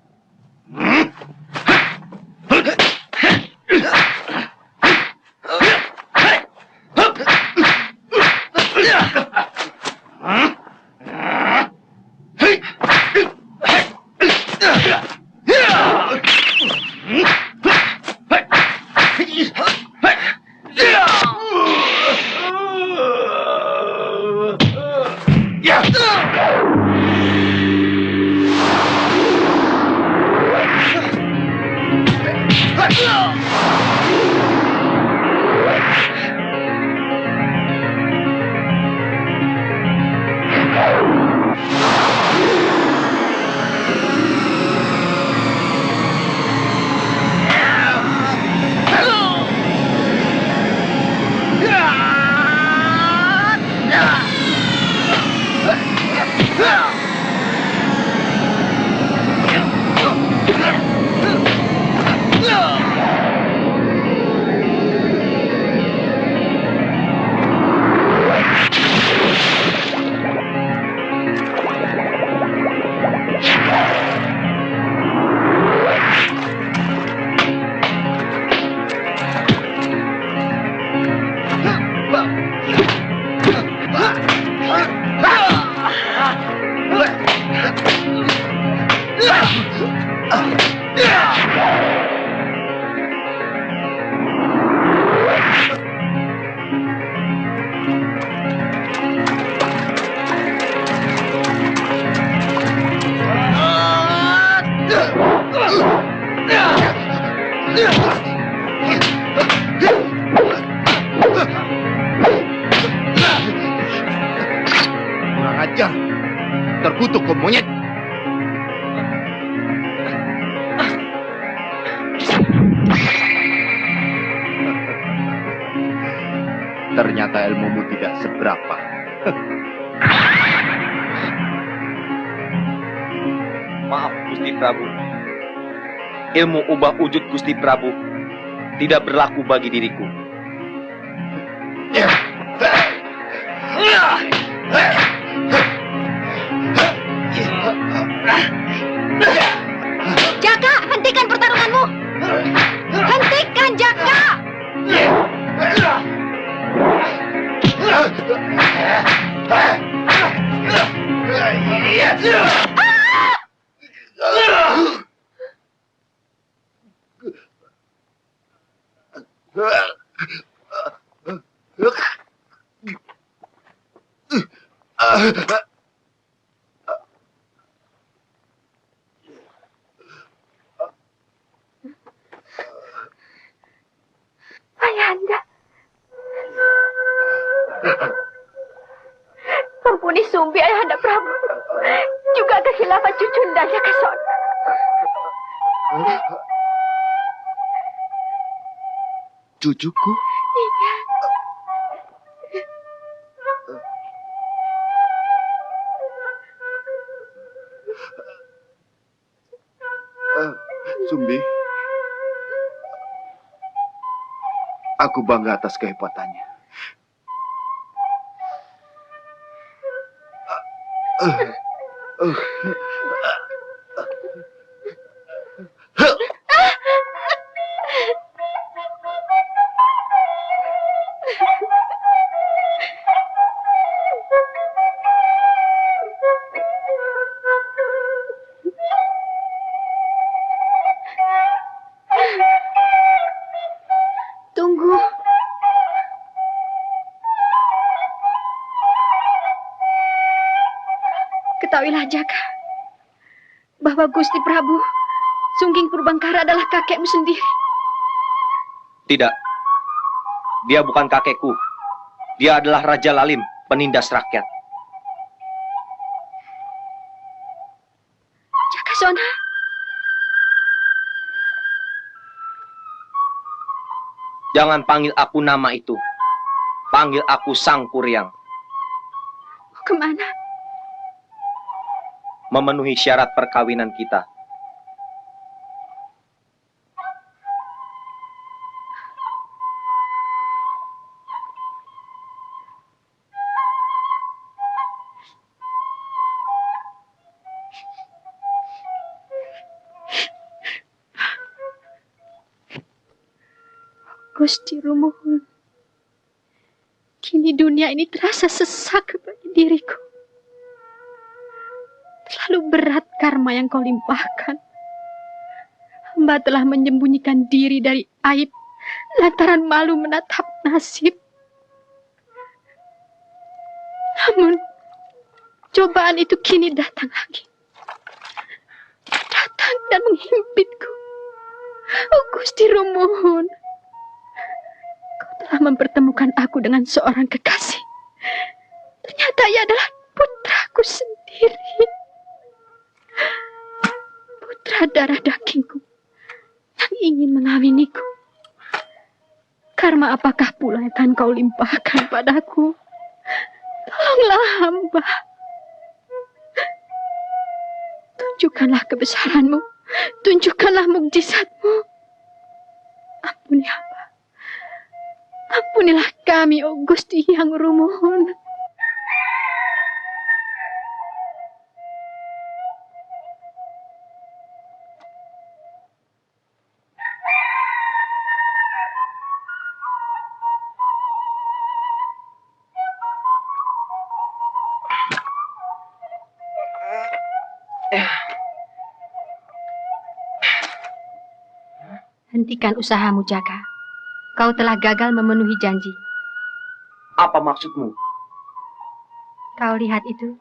Kurang ajar. Terkutuk kau monyet. Ternyata ilmumu tidak seberapa. Maaf Gusti Prabu. Ilmu ubah wujud Gusti Prabu tidak berlaku bagi diriku. Jaka, hentikan pertarunganmu. Hentikan, Jaka. Ayahanda. Ampuni Sumbi, Ayahanda Prabu. Juga kekhilafan cucunda Jakasona. Cucuku? Iya. Sumbi, aku bangga atas kehebatannya. Tunggu. Ketahuilah Jaka, bahwa Gusti Prabu Sungging Purbangkara adalah kakekmu sendiri. Tidak. Dia bukan kakekku. Dia adalah Raja Lalim, penindas rakyat. Sona. Jangan panggil aku nama itu. Panggil aku Sang Kuryang. Kemana? Memenuhi syarat perkawinan kita. Gusti Rumuhun, kini dunia ini terasa sesak bagi diriku. Terlalu berat karma yang kau limpahkan. Hamba telah menyembunyikan diri dari aib lantaran malu menatap nasib. Namun, cobaan itu kini datang lagi. Datang dan menghimpitku. Oh Gusti Rumuhun, telah mempertemukan aku dengan seorang kekasih. Ternyata ia adalah putraku sendiri. Putra darah dagingku yang ingin mengawiniku. Karma apakah pula yang akan kau limpahkan padaku? Tolonglah hamba. Tunjukkanlah kebesaranmu. Tunjukkanlah mukjizatmu. Ampuni hamba. Ampunilah kami, oh Gusti Hyang Rumuhun. Hentikan usahamu, Jaka. Kau telah gagal memenuhi janji. Apa maksudmu? Kau lihat itu?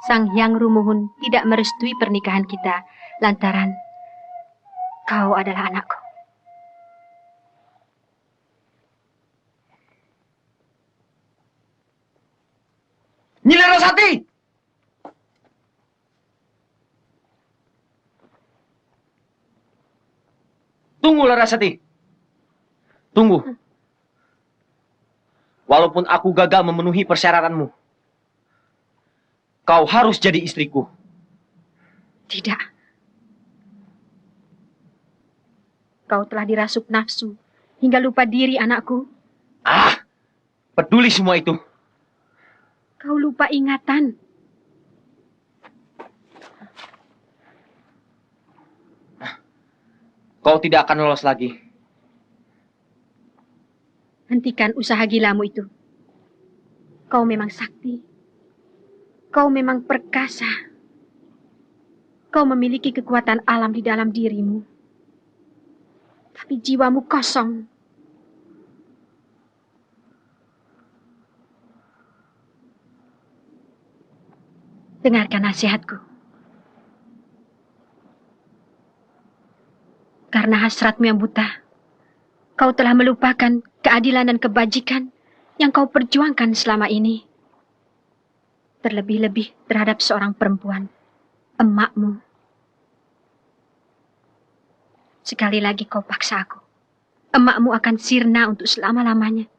Sang Hyang Rumuhun tidak merestui pernikahan kita lantaran kau adalah anakku. Nyi Larasati! Tunggu, Larasati. Tunggu. Walaupun aku gagal memenuhi persyaratanmu, kau harus jadi istriku. Tidak. Kau telah dirasuk nafsu hingga lupa diri, anakku. Ah, peduli semua itu. Kau lupa ingatan. Kau tidak akan lolos lagi. Hentikan usaha gilamu itu. Kau memang sakti. Kau memang perkasa. Kau memiliki kekuatan alam di dalam dirimu. Tapi jiwamu kosong. Dengarkan nasihatku. Karena hasratmu yang buta, kau telah melupakan keadilan dan kebajikan yang kau perjuangkan selama ini. Terlebih-lebih terhadap seorang perempuan, emakmu. Sekali lagi kau paksa aku. Emakmu akan sirna untuk selama-lamanya.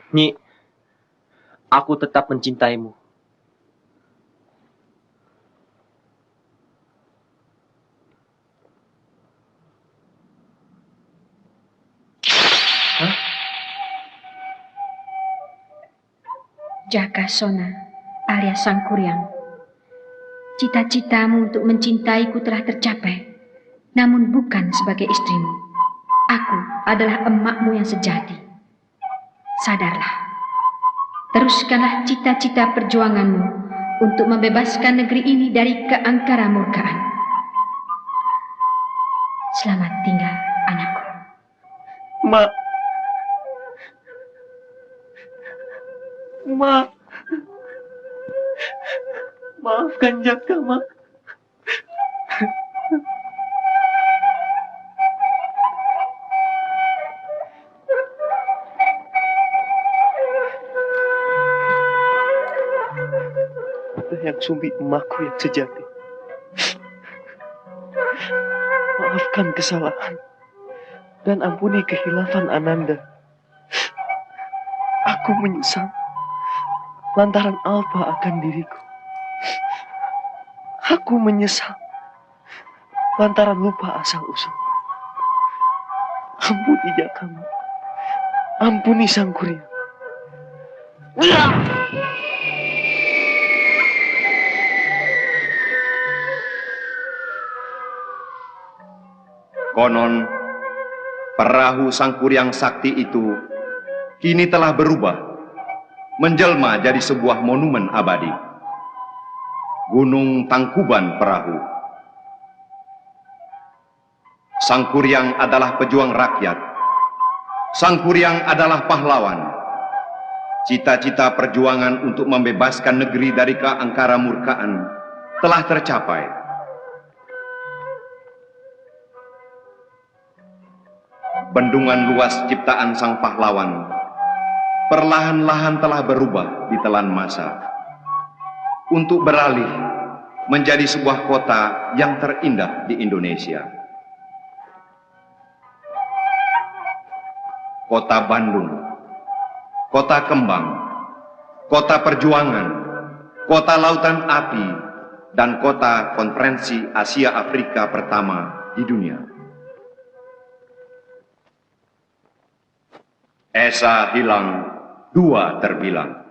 Nyi, aku tetap mencintaimu. Hah? Jaka Sona alias Sang Kuryang. Cita-citamu untuk mencintaiku telah tercapai, namun bukan sebagai istrimu. Aku adalah emakmu yang sejati. Sadarlah, teruskanlah cita-cita perjuanganmu untuk membebaskan negeri ini dari keangkara murkaan. Selamat tinggal, anakku. Mak. Mak. Maafkan Jaka, Mak. Yang Sumbi emakku yang sejati. Maafkan kesalahan dan ampuni kehilafan Ananda. Aku menyesal lantaran alpa akan diriku. Aku menyesal lantaran lupa asal-usul. Ampuni Jakamu. Ampuni Sangkuriang. Konon, perahu Sangkuriang Sakti itu kini telah berubah, menjelma jadi sebuah monumen abadi. Gunung Tangkuban Perahu. Sangkuriang adalah pejuang rakyat. Sangkuriang adalah pahlawan. Cita-cita perjuangan untuk membebaskan negeri dari keangkara murkaan telah tercapai. Bendungan luas ciptaan sang pahlawan perlahan-lahan telah berubah ditelan masa untuk beralih menjadi sebuah kota yang terindah di Indonesia. Kota Bandung, kota kembang, kota perjuangan, kota lautan api, dan kota konferensi Asia Afrika pertama di dunia. Esa hilang, dua terbilang.